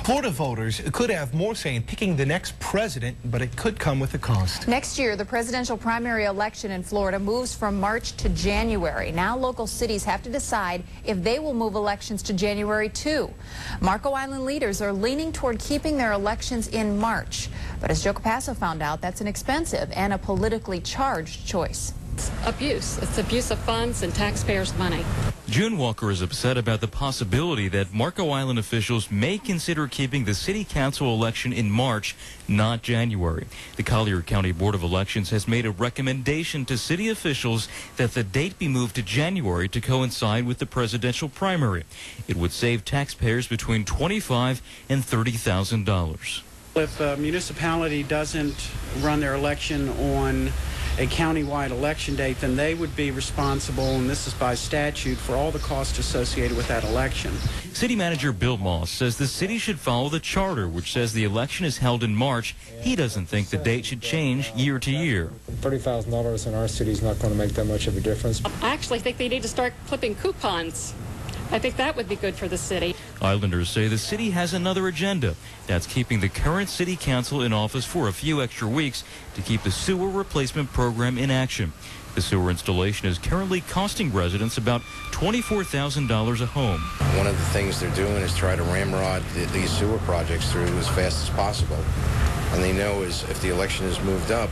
Florida voters could have more say in picking the next president, but it could come with a cost. Next year, the presidential primary election in Florida moves from March to January. Now local cities have to decide if they will move elections to January too. Marco Island leaders are leaning toward keeping their elections in March. But as Joe Capasso found out, that's an expensive and a politically charged choice. It's abuse. It's abuse of funds and taxpayers' money. June Walker is upset about the possibility that Marco Island officials may consider keeping the city council election in March, not January. The Collier County Board of Elections has made a recommendation to city officials that the date be moved to January to coincide with the presidential primary. It would save taxpayers between $25,000 and $30,000. If a municipality doesn't run their election on a countywide election date, then they would be responsible, and this is by statute, for all the costs associated with that election. City Manager Bill Moss says the city should follow the charter, which says the election is held in March. He doesn't think the date should change year to year. $30,000 in our city is not going to make that much of a difference. I actually think they need to start clipping coupons. I think that would be good for the city. Islanders say the city has another agenda. That's keeping the current city council in office for a few extra weeks to keep the sewer replacement program in action. The sewer installation is currently costing residents about $24,000 a home. One of the things they're doing is try to ramrod these sewer projects through as fast as possible. And they know is if the election is moved up,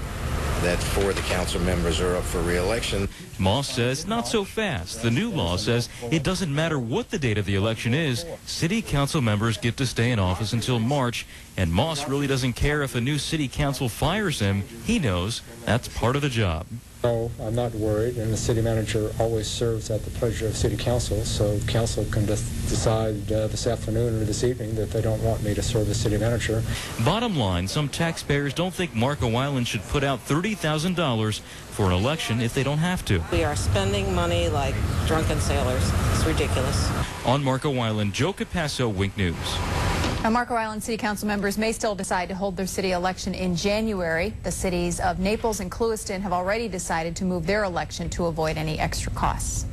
that 4 of the council members are up for re-election. Moss says not so fast. The new law says it doesn't matter what the date of the election is. City council members get to stay in office until March, and Moss really doesn't care if a new city council fires him. He knows that's part of the job. No, I'm not worried, and the city manager always serves at the pleasure of city council, so council can just decide this afternoon or this evening that they don't want me to serve as city manager. Bottom line, some taxpayers don't think Marco Island should put out $30,000 for an election if they don't have to. We are spending money like drunken sailors. It's ridiculous. On Marco Island, Joe Capasso, WINK News. Now, Marco Island City Council members may still decide to hold their city election in January. The cities of Naples and Clewiston have already decided to move their election to avoid any extra costs.